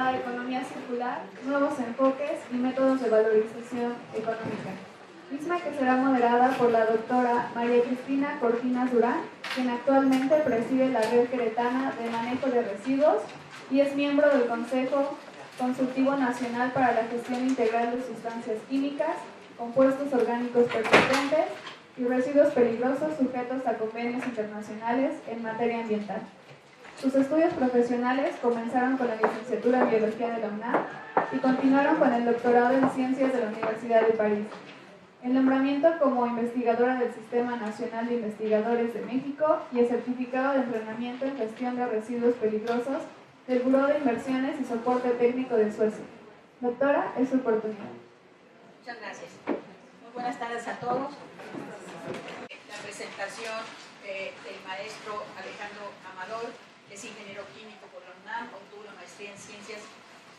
llamada economía circular, nuevos enfoques y métodos de valorización económica, misma que será moderada por la doctora María Cristina Cortinas Durán, quien actualmente preside la Red Queretana de Manejo de Residuos y es miembro del Consejo Consultivo Nacional para la Gestión Integral de Sustancias Químicas, Compuestos Orgánicos Persistentes y Residuos Peligrosos sujetos a convenios internacionales en materia ambiental. Sus estudios profesionales comenzaron con la licenciatura en Biología de la UNAM y continuaron con el doctorado en Ciencias de la Universidad de París. El nombramiento como investigadora del Sistema Nacional de Investigadores de México y el certificado de entrenamiento en gestión de residuos peligrosos del Buró de Inversiones y Soporte Técnico de Suecia. Doctora, es su oportunidad. Muchas gracias. Muy buenas tardes a todos. La presentación del maestro Alejandro Amador, es ingeniero químico por la UNAM, obtuvo la maestría en Ciencias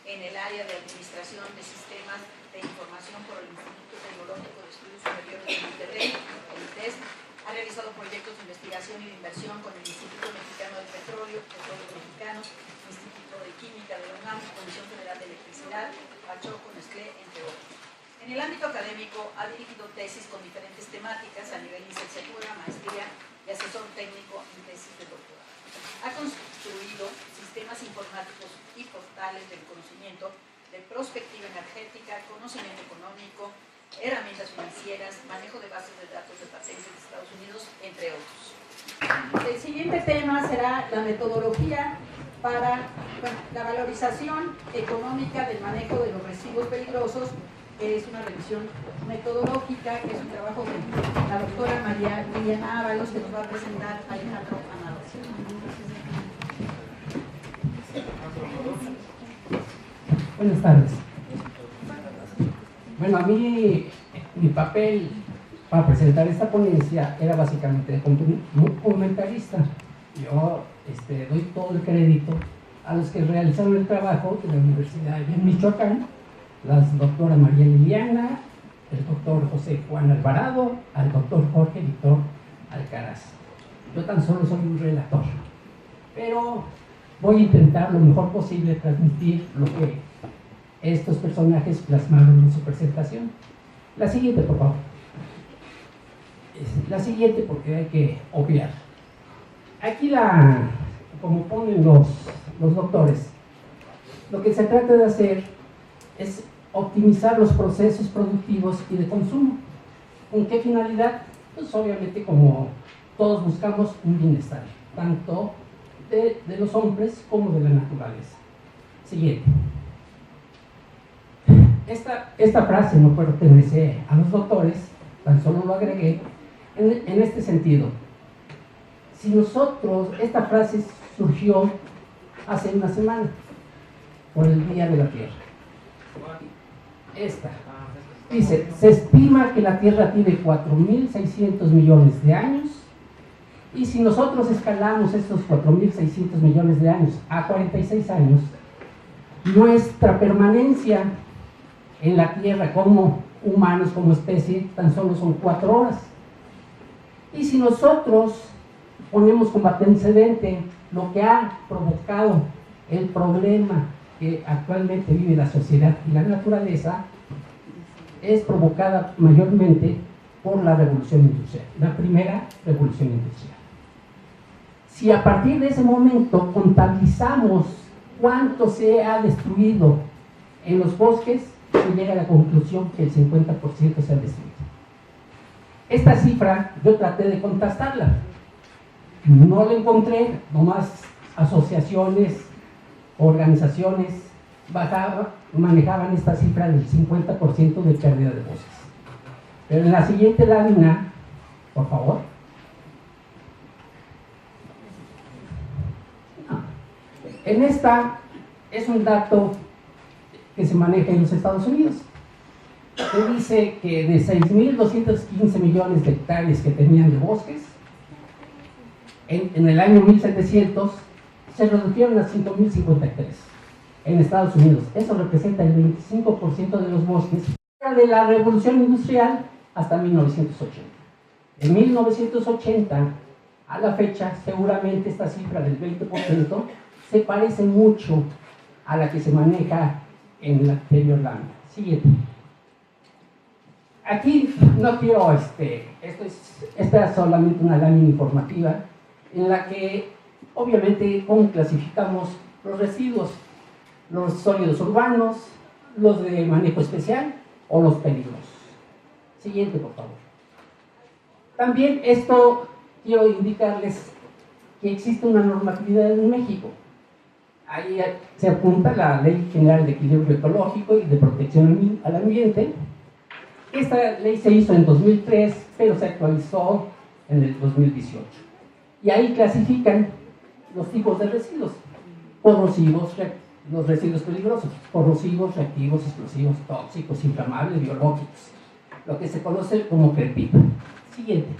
en el área de Administración de Sistemas de Información por el Instituto Tecnológico de Estudios Superiores de Monterrey, el ITES. Ha realizado proyectos de investigación y de inversión con el Instituto Mexicano del Petróleo, Petróleos Mexicanos, Instituto de Química de la UNAM, Comisión Federal de Electricidad, Pachoco, Nestlé, entre otros. En el ámbito académico ha dirigido tesis con diferentes temáticas a nivel licenciatura, maestría y asesor técnico en tesis de doctorado. Ha construido sistemas informáticos y portales del conocimiento de prospectiva energética, conocimiento económico, herramientas financieras, manejo de bases de datos de patentes de Estados Unidos, entre otros. El siguiente tema será la metodología para la valorización económica del manejo de los residuos peligrosos, que es una revisión metodológica, que es un trabajo de la doctora María Liliana Ábalos, que nos va a presentar Alejandro Amador. Buenas tardes. Bueno, a mí mi papel para presentar esta ponencia era básicamente de comentarista. Yo doy todo el crédito a los que realizaron el trabajo de la Universidad de Michoacán, las doctora María Liliana, el doctor José Juan Alvarado, al doctor Jorge Víctor Alcaraz. Yo tan solo soy un relator, pero voy a intentar lo mejor posible transmitir lo que estos personajes plasmaron en su presentación. La siguiente, por favor. La siguiente, porque hay que obviar. Aquí como ponen los doctores, lo que se trata de hacer es optimizar los procesos productivos y de consumo. ¿Con qué finalidad? Pues obviamente, como todos buscamos un bienestar, tanto de los hombres como de la naturaleza. Siguiente. Esta frase no pertenece a los doctores, tan solo lo agregué en este sentido. Si nosotros, esta frase surgió hace una semana, por el Día de la Tierra. Esta dice, se estima que la Tierra tiene 4.600 millones de años, y si nosotros escalamos estos 4.600 millones de años a 46 años, nuestra permanencia en la Tierra como humanos, como especie, tan solo son 4 horas. Y si nosotros ponemos como antecedente lo que ha provocado el problema que actualmente vive la sociedad y la naturaleza, es provocada mayormente por la revolución industrial, la primera revolución industrial. Si a partir de ese momento contabilizamos cuánto se ha destruido en los bosques, se llega a la conclusión que el 50% se ha destruido. Esta cifra yo traté de contrastarla, no la encontré, nomás asociaciones, organizaciones manejaban esta cifra del 50% de pérdida de bosques. Pero en la siguiente lámina, por favor. En esta es un dato que se maneja en los Estados Unidos, que dice que de 6.215 millones de hectáreas que tenían de bosques, en el año 1700 se redujeron a 5.053 en Estados Unidos. Eso representa el 25% de los bosques de la revolución industrial hasta 1980. En 1980 a la fecha, seguramente esta cifra del 20% se parece mucho a la que se maneja en la anterior lámina. Siguiente. Aquí no quiero, esta es solamente una lámina informativa en la que obviamente cómo clasificamos los residuos, los sólidos urbanos, los de manejo especial o los peligrosos. Siguiente, por favor. También esto quiero indicarles que existe una normatividad en México. Ahí se apunta la Ley General de Equilibrio Ecológico y de Protección al Ambiente. Esta ley se hizo en 2003, pero se actualizó en el 2018. Y ahí clasifican los tipos de residuos: corrosivos, los residuos peligrosos, corrosivos, reactivos, explosivos, tóxicos, inflamables, biológicos, lo que se conoce como crepita. Siguiente.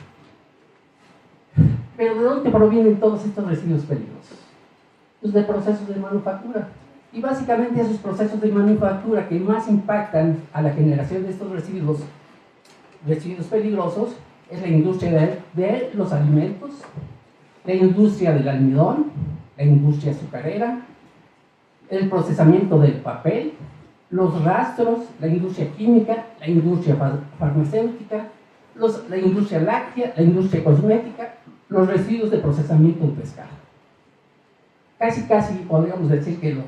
Pero ¿de dónde provienen todos estos residuos peligrosos? Pues de procesos de manufactura. Y básicamente esos procesos de manufactura que más impactan a la generación de estos residuos peligrosos es la industria de los alimentos, la industria del almidón, la industria azucarera, el procesamiento del papel, los rastros, la industria química, la industria farmacéutica, la industria láctea, la industria cosmética, los residuos de procesamiento del pescado. Casi podríamos decir que los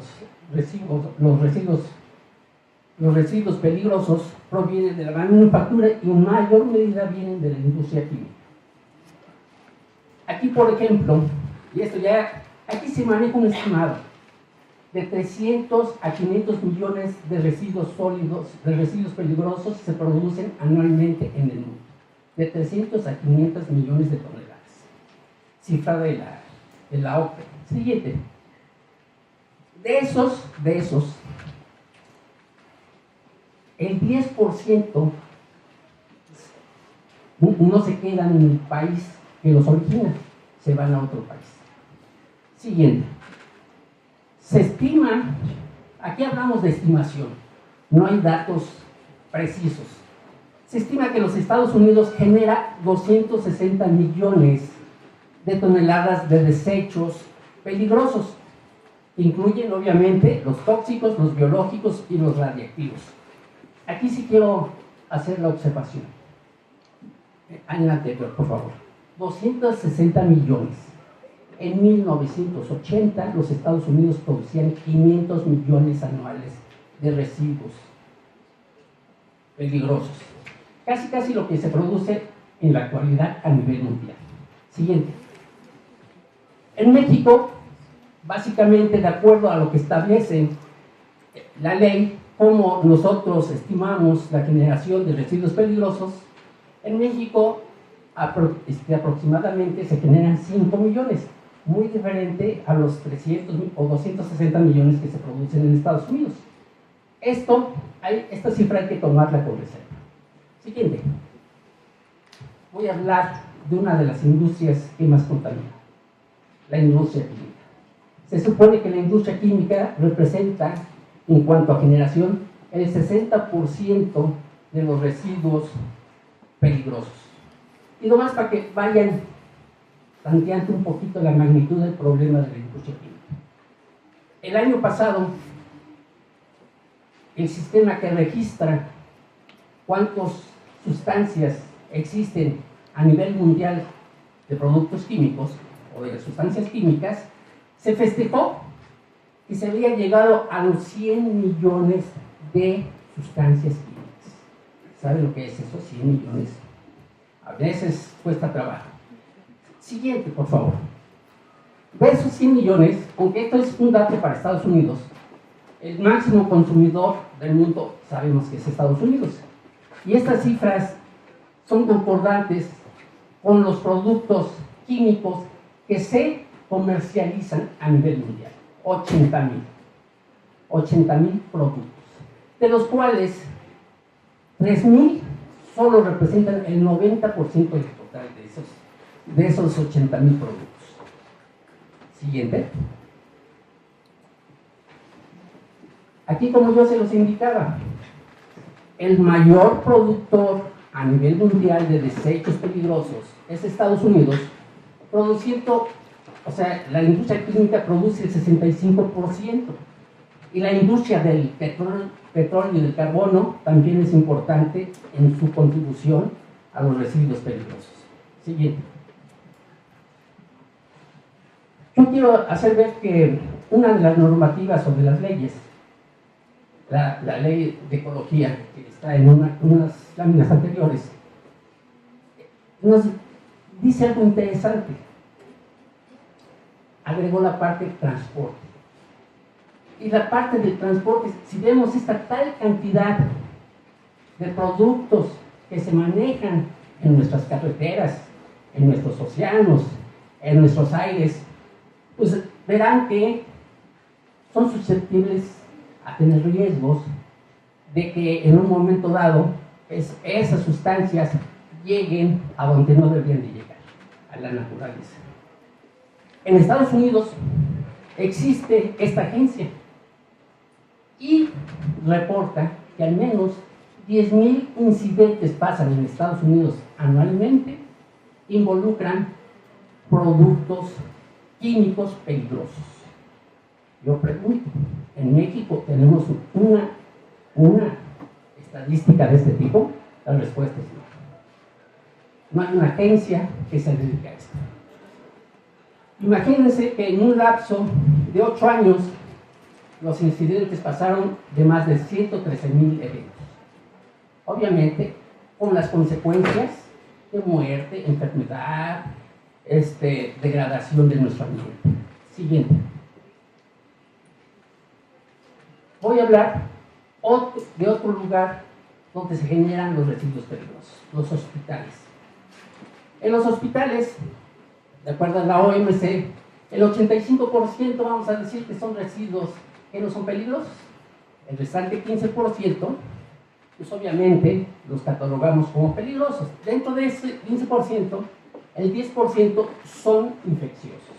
residuos peligrosos provienen de la manufactura y en mayor medida vienen de la industria química. Aquí, por ejemplo, y esto ya, aquí se maneja un estimado de 300 a 500 millones de residuos sólidos, de residuos peligrosos se producen anualmente en el mundo. De 300 a 500 millones de toneladas. Cifra de la OCDE. Siguiente. De esos, el 10% no se quedan en el país que los origina, se van a otro país. Siguiente. Se estima, aquí hablamos de estimación, no hay datos precisos. Se estima que los Estados Unidos genera 260 millones de toneladas de desechos peligrosos. Incluyen obviamente los tóxicos, los biológicos y los radiactivos. Aquí sí quiero hacer la observación. En la anterior, por favor. 260 millones. En 1980 los Estados Unidos producían 500 millones anuales de residuos peligrosos. Casi lo que se produce en la actualidad a nivel mundial. Siguiente. En México, básicamente de acuerdo a lo que establece la ley, como nosotros estimamos la generación de residuos peligrosos, en México aproximadamente se generan 5 millones, muy diferente a los 300 o 260 millones que se producen en Estados Unidos. Esta cifra hay que tomarla con reserva. Siguiente. Voy a hablar de una de las industrias que más contamina, la industria química. Se supone que la industria química representa, en cuanto a generación, el 60% de los residuos peligrosos. Y nomás para que vayan tanteando un poquito la magnitud del problema de la industria química. El año pasado, el sistema que registra cuántas sustancias existen a nivel mundial de productos químicos o de sustancias químicas, se festejó que se había llegado a los 100 millones de sustancias químicas. ¿Sabe lo que es eso? 100 millones. A veces cuesta trabajo. Siguiente, por favor. De esos 100 millones, aunque esto es un dato para Estados Unidos, el máximo consumidor del mundo sabemos que es Estados Unidos. Y estas cifras son concordantes con los productos químicos que se comercializan a nivel mundial. 80,000 productos, de los cuales 3,000 solo representan el 90% del total de esos 80,000 productos. Siguiente. Aquí, como yo se los indicaba, el mayor productor a nivel mundial de desechos peligrosos es Estados Unidos, produciendo, o sea, la industria química produce el 65%, Y la industria del petróleo y del carbono también es importante en su contribución a los residuos peligrosos. Siguiente. Yo quiero hacer ver que una de las normativas o de las leyes, la ley de ecología, que está en unas láminas anteriores, nos dice algo interesante. Agregó la parte de transporte. Y la parte del transporte, si vemos esta tal cantidad de productos que se manejan en nuestras carreteras, en nuestros océanos, en nuestros aires, pues verán que son susceptibles a tener riesgos de que en un momento dado esas sustancias lleguen a donde no deberían de llegar, a la naturaleza. En Estados Unidos existe esta agencia y reporta que al menos 10,000 incidentes pasan en Estados Unidos anualmente, involucran productos químicos peligrosos. Yo pregunto, ¿en México tenemos una estadística de este tipo? La respuesta es no. No hay una agencia que se dedique a esto. Imagínense que en un lapso de 8 años los incidentes pasaron de más de 113,000 eventos. Obviamente, con las consecuencias de muerte, enfermedad, degradación de nuestro ambiente. Siguiente. Voy a hablar de otro lugar donde se generan los residuos peligrosos, los hospitales. En los hospitales, de acuerdo a la OMC, el 85% vamos a decir que son residuos que no son peligrosos. El restante 15%, pues obviamente los catalogamos como peligrosos. Dentro de ese 15%, el 10% son infecciosos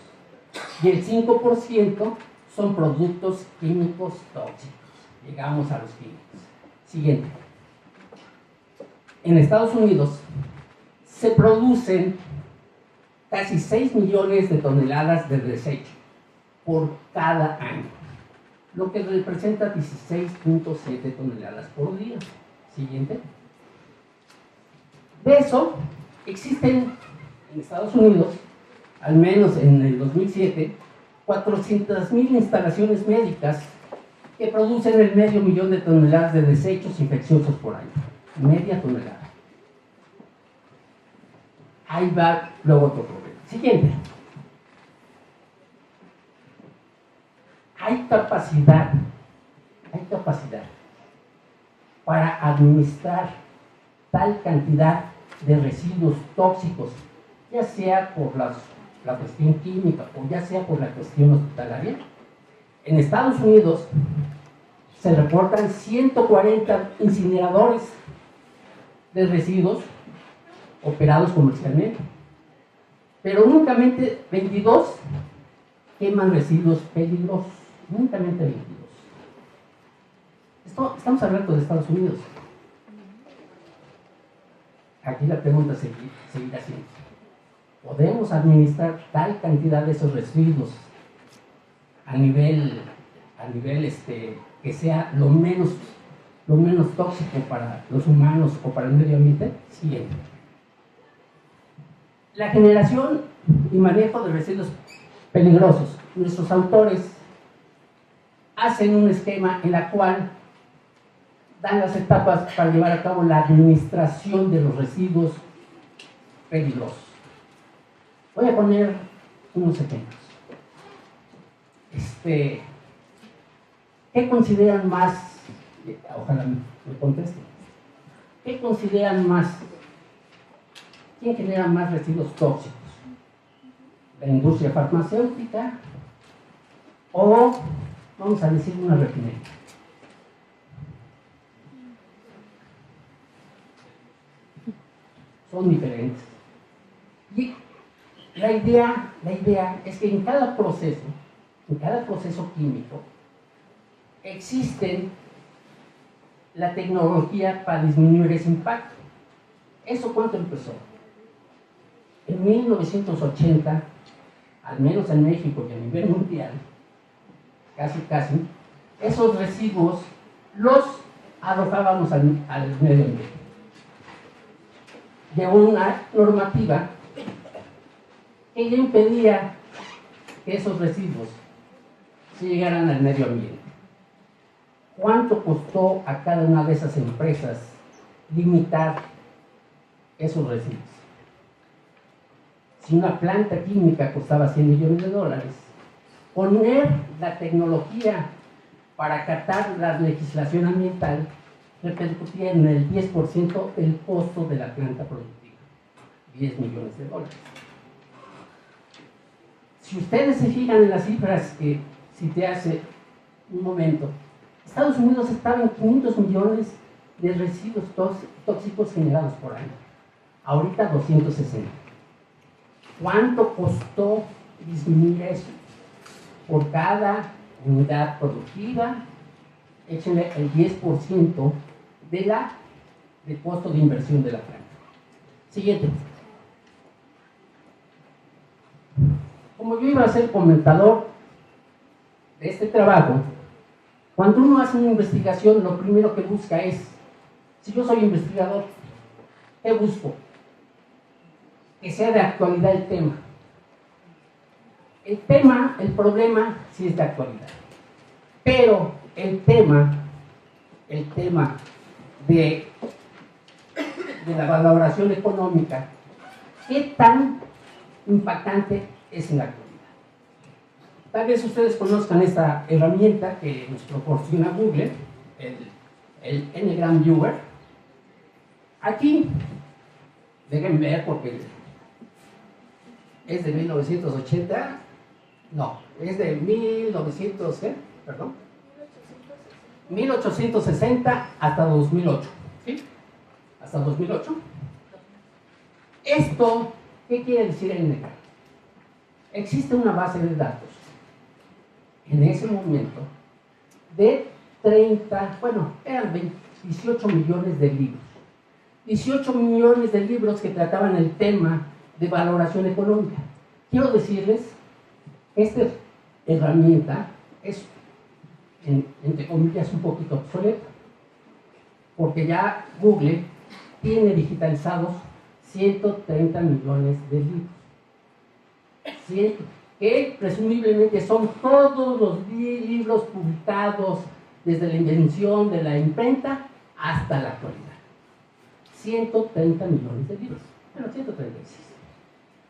y el 5% son productos químicos tóxicos. Llegamos a los químicos. Siguiente. En Estados Unidos se producen casi 6 millones de toneladas de desecho por cada año, lo que representa 16.7 toneladas por día. Siguiente. De eso, existen en Estados Unidos, al menos en el 2007, 400,000 instalaciones médicas que producen el 500,000 de toneladas de desechos infecciosos por año. Media tonelada. Ahí va luego otro problema. Siguiente. Hay capacidad para administrar tal cantidad de residuos tóxicos, ya sea por la cuestión química o ya sea por la cuestión hospitalaria. En Estados Unidos se reportan 140 incineradores de residuos operados comercialmente, pero únicamente 22 queman residuos peligrosos, únicamente 22. Estamos hablando de Estados Unidos. Aquí la pregunta seguirá siendo: ¿podemos administrar tal cantidad de esos residuos a nivel que sea lo menos tóxico para los humanos o para el medio ambiente? Siguiente. La generación y manejo de residuos peligrosos. Nuestros autores hacen un esquema en la cual dan las etapas para llevar a cabo la administración de los residuos peligrosos. Voy a poner unos ejemplos. ¿Qué consideran más? Ojalá me contesten. ¿Qué consideran más? ¿Quién genera más residuos tóxicos? ¿La industria farmacéutica o, vamos a decir, una refinería? Son diferentes. Y la idea es que en cada proceso químico, existe la tecnología para disminuir ese impacto. ¿Eso cuánto empezó? En 1980, al menos en México y a nivel mundial, casi, esos residuos los arrojábamos al medio ambiente. Llegó una normativa que ya impedía que esos residuos se llegaran al medio ambiente. ¿Cuánto costó a cada una de esas empresas limitar esos residuos? Si una planta química costaba $100 millones, poner la tecnología para acatar la legislación ambiental repercutía en el 10% el costo de la planta productiva, $10 millones. Si ustedes se fijan en las cifras que cité hace un momento, Estados Unidos estaba en 500 millones de residuos tóxicos generados por año, ahorita 260. ¿Cuánto costó disminuir eso? Por cada unidad productiva, échenle el 10% de costo de inversión de la planta. Siguiente. Como yo iba a ser comentador de este trabajo, cuando uno hace una investigación, lo primero que busca es, si yo soy investigador, ¿qué busco? Que sea de actualidad el tema. El problema sí es de actualidad. Pero el tema de la valoración económica, ¿qué tan impactante es en la actualidad? Tal vez ustedes conozcan esta herramienta que nos proporciona Google, el Ngram Viewer. Aquí, déjenme ver porque es de 1980, no, es de 1860 hasta 2008, ¿sí? Hasta 2008. ¿Esto qué quiere decir el NCAP? Existe una base de datos en ese momento de eran 18 millones de libros. 18 millones de libros que trataban el tema de valoración económica. Quiero decirles, esta herramienta es, entre comillas, un poquito obsoleta, porque ya Google tiene digitalizados 130 millones de libros, que presumiblemente son todos los libros publicados desde la invención de la imprenta hasta la actualidad. 130 millones de libros, bueno, 136.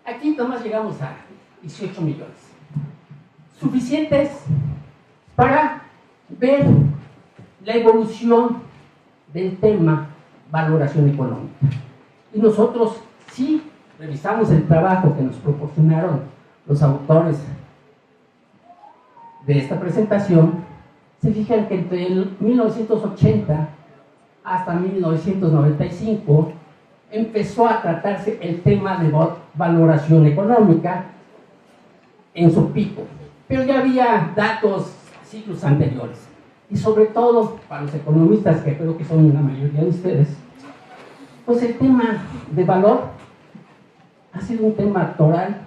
Aquí nomás llegamos a 18 millones. Suficientes para ver la evolución del tema valoración económica. Y nosotros sí revisamos el trabajo que nos proporcionaron los autores de esta presentación. Se fijan que entre el 1980 hasta 1995 empezó a tratarse el tema de valoración económica en su pico, pero ya había datos siglos anteriores, y sobre todo para los economistas, que creo que son la mayoría de ustedes, pues el tema de valor ha sido un tema actoral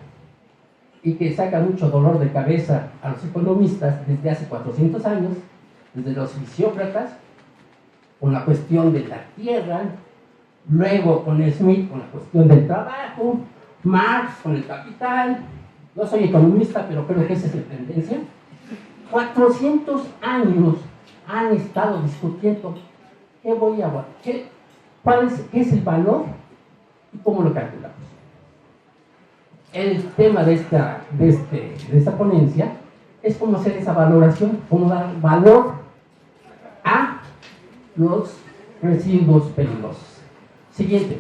y que saca mucho dolor de cabeza a los economistas desde hace 400 años, desde los fisiócratas, con la cuestión de la tierra, luego con Smith con la cuestión del trabajo, Marx con el capital. No soy economista, pero creo que esa es la tendencia. 400 años han estado discutiendo qué es el valor y cómo lo calculamos. El tema de esta ponencia es cómo hacer esa valoración, cómo dar valor a los residuos peligrosos. Siguiente.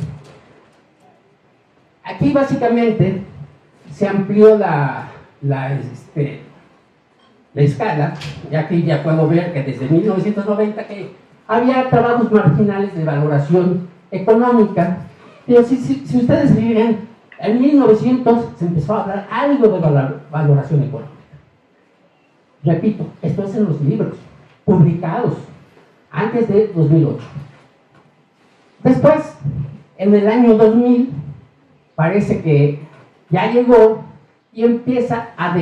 Aquí básicamente se amplió la escala, ya que ya puedo ver que desde 1990 que había trabajos marginales de valoración económica, pero si ustedes miran, en 1900 se empezó a hablar algo de valoración económica. Repito, esto es en los libros publicados antes de 2008. Después, en el año 2000, parece que ya llegó y empieza a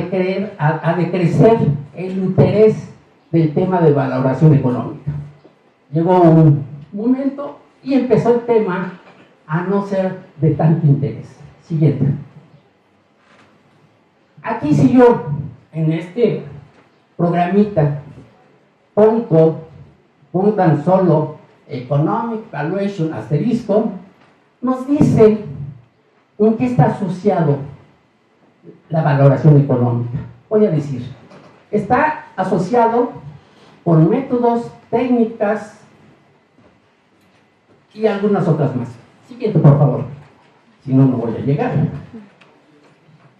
decrecer el interés del tema de valoración económica. Llegó un momento y empezó el tema a no ser de tanto interés. Siguiente. Aquí si yo, en este programita, pongan solo Economic Valuation asterisco, nos dice en qué está asociado la valoración económica. Voy a decir, está asociado con métodos, técnicas y algunas otras más. Siguiente, por favor. Si no, no voy a llegar.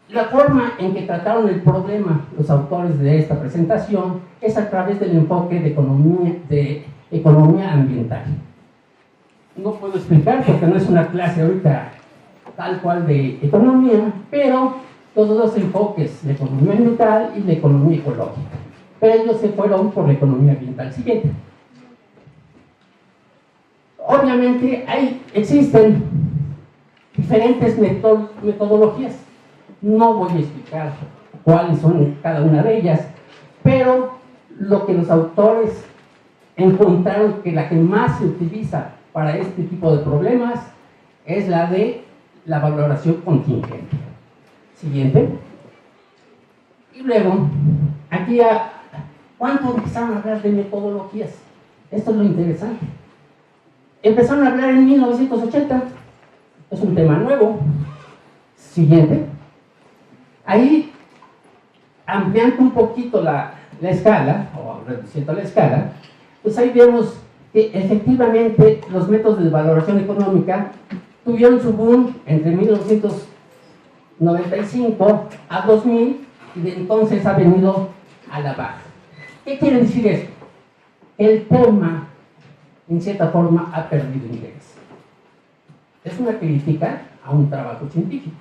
La forma en que trataron el problema los autores de esta presentación es a través del enfoque de economía ambiental. No puedo explicar porque no es una clase ahorita tal cual de economía, pero todos los enfoques de economía ambiental y de economía ecológica. Pero ellos se fueron por la economía ambiental. Siguiente. Obviamente existen diferentes metodologías. No voy a explicar cuáles son cada una de ellas, pero lo que los autores encontraron que la que más se utiliza para este tipo de problemas es la de la valoración contingente. Siguiente. Y luego, aquí ¿cuánto empezaron a hablar de metodologías? Esto es lo interesante. Empezaron a hablar en 1980. Es un tema nuevo. Siguiente. Ahí, ampliando un poquito la escala, o reduciendo la escala, pues ahí vemos que efectivamente los métodos de valoración económica tuvieron su boom entre 1995 a 2000 y de entonces ha venido a la baja. ¿Qué quiere decir esto? El tema, en cierta forma, ha perdido interés. Es una crítica a un trabajo científico.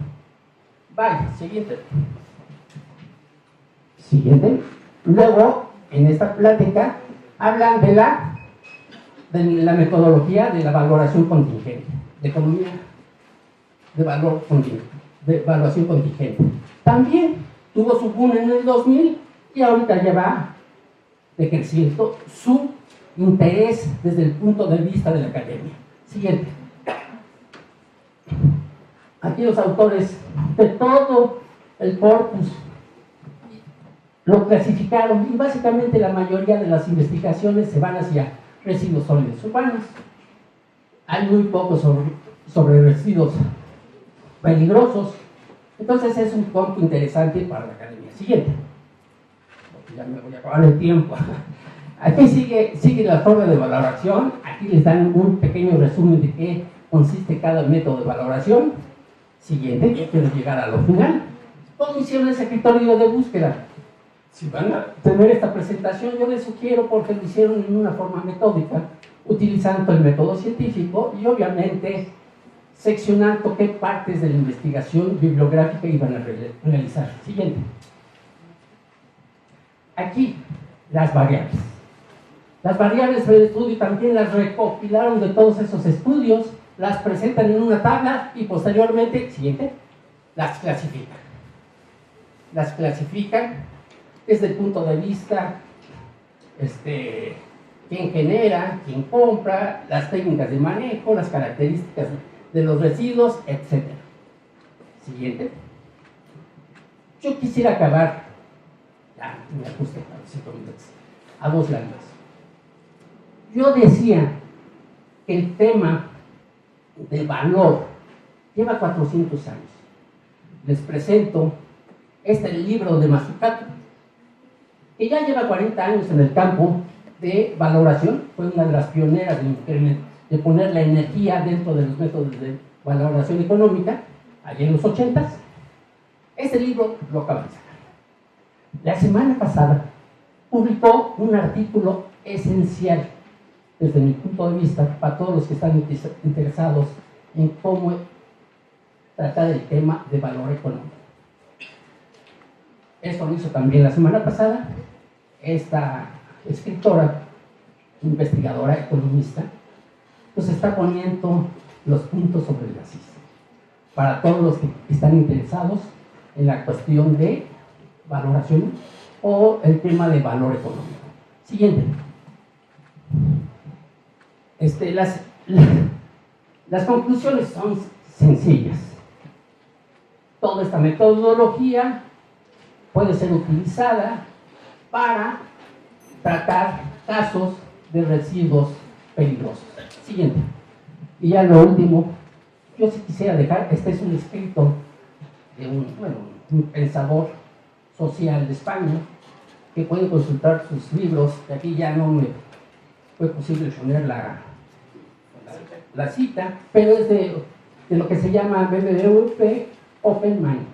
Vaya, siguiente. Siguiente. Luego, en esta plática, hablan de la metodología de la valoración contingente, de economía de valor contingente, de evaluación contingente. También tuvo su boom en el 2000 y ahorita ya va decreciendo su interés desde el punto de vista de la academia. Siguiente. Aquí los autores de todo el corpus lo clasificaron y básicamente la mayoría de las investigaciones se van hacia residuos sólidos urbanos. Hay muy pocos sobre residuos peligrosos. Entonces es un punto interesante para la academia. Siguiente. Ya me voy a acabar el tiempo. Aquí sigue la forma de valoración. Aquí les dan un pequeño resumen de qué consiste cada método de valoración. Siguiente, yo quiero llegar a lo final. ¿Cómo hicieron ese criterio de búsqueda? Si van a tener esta presentación, yo les sugiero porque lo hicieron en una forma metódica, utilizando el método científico y obviamente seccionando qué partes de la investigación bibliográfica iban a realizar. Siguiente. Aquí, las variables. Las variables del estudio también las recopilaron de todos esos estudios, las presentan en una tabla y posteriormente, siguiente, las clasifican. Las clasifican desde el punto de vista, quién genera, quién compra, las técnicas de manejo, las características de los residuos, etc. Siguiente. Yo quisiera acabar, ya me ajusté a los 5 minutos, a 2 láminas. Yo decía que el tema del valor lleva 400 años. Les presento este libro de Mazzucato, que ya lleva 40 años en el campo de valoración. Fue una de las pioneras de poner la energía dentro de los métodos de valoración económica, allá en los 80s. Este libro lo acaba de sacar. La semana pasada publicó un artículo esencial desde mi punto de vista para todos los que están interesados en cómo tratar el tema de valor económico. Esto lo hizo también la semana pasada esta escritora, investigadora, economista, pues está poniendo los puntos sobre las islas para todos los que están interesados en la cuestión de valoración o el tema de valor económico. Siguiente. Las conclusiones son sencillas. Toda esta metodología puede ser utilizada para tratar casos de residuos peligrosos. Siguiente. Y ya lo último, yo sí quisiera dejar, este es un escrito de un pensador social de España, que pueden consultar sus libros, que aquí ya no me fue posible poner la cita, pero es de lo que se llama BBVA Open Mind.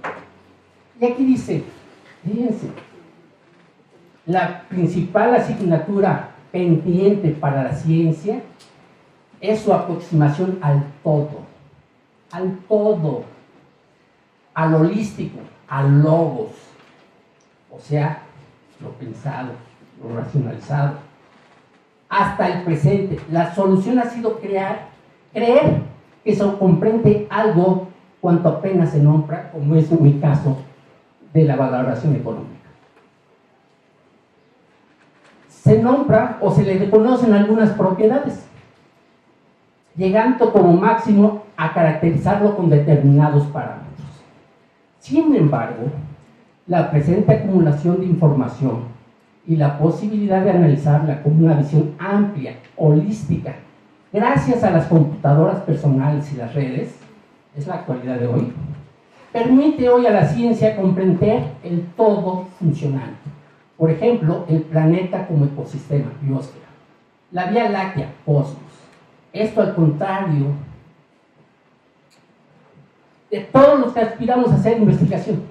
Y aquí dice, fíjense, la principal asignatura pendiente para la ciencia es su aproximación al todo, al holístico, al logos, o sea, lo pensado, lo racionalizado, hasta el presente. La solución ha sido creer que se comprende algo cuanto apenas se nombra, como es en mi caso de la valoración económica. Se nombra o se le reconocen algunas propiedades, llegando como máximo a caracterizarlo con determinados parámetros. Sin embargo, la presente acumulación de información y la posibilidad de analizarla con una visión amplia, holística, gracias a las computadoras personales y las redes, es la actualidad de hoy, permite hoy a la ciencia comprender el todo funcional. Por ejemplo, el planeta como ecosistema, biosfera, la Vía Láctea, cosmos. Esto al contrario de todos los que aspiramos a hacer investigación,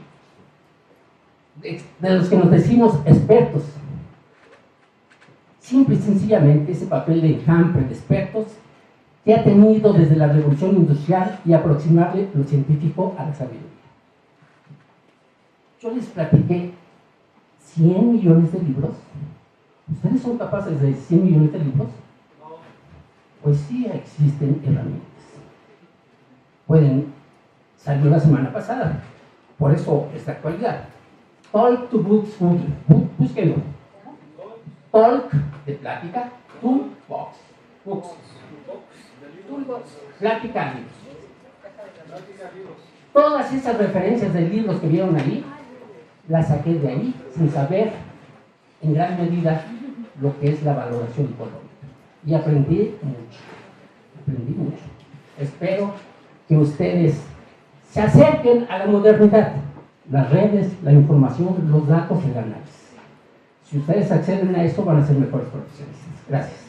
de los que nos decimos expertos. Simple y sencillamente ese papel de enjambre de expertos que ha tenido desde la revolución industrial y aproximarle lo científico a la sabiduría. Yo les platiqué 100 millones de libros. ¿Ustedes son capaces de 100 millones de libros? Pues sí existen herramientas. Salió la semana pasada, por eso esta actualidad. Talk to Books, búsquenlo. Talk de plática, to box, books. Plática libros. Todas esas referencias de libros que vieron ahí, las saqué de ahí sin saber en gran medida lo que es la valoración económica. Y aprendí mucho. Espero que ustedes se acerquen a la modernidad, las redes, la información, los datos, el análisis. Si ustedes acceden a esto, van a ser mejores profesionistas. Gracias.